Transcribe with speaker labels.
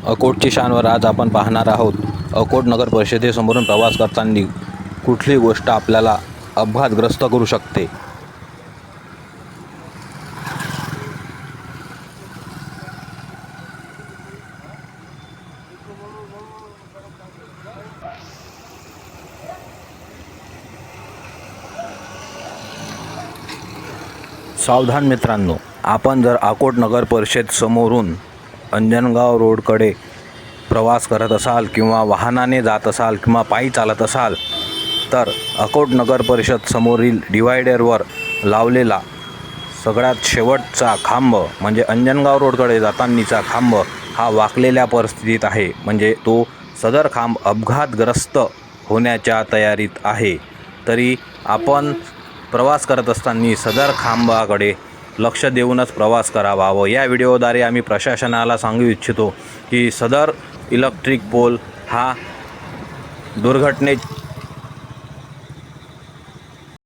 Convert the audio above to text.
Speaker 1: अकोटची शानवर आज आपण पाहणार आहोत. अकोट नगर परिषदेसमोरून प्रवास करताना कुठली गोष्ट आपल्याला अपघातग्रस्त करू शकते. सावधान मित्रांनो, आपण जर अकोट नगर परिषद समोरून अंजनगाव रोडकडे प्रवास करत असाल किंवा वाहनाने जात असाल किंवा पायी चालत असाल तर अकोट नगर परिषद समोरील डिवायडरवर लावलेला सगळ्यात शेवटचा खांब म्हणजे अंजनगाव रोडकडे जातानीचा खांब हा वाकलेल्या परिस्थितीत आहे. म्हणजे तो सदर खांब अपघातग्रस्त होण्याच्या तयारीत आहे. तरी आपण प्रवास करत असताना सदर खांबाकडे लक्ष देऊनच प्रवास करावा व या व्हिडिओद्वारे आम्ही प्रशासनाला सांगू इच्छितो की सदर इलेक्ट्रिक पोल हा दुर्घटने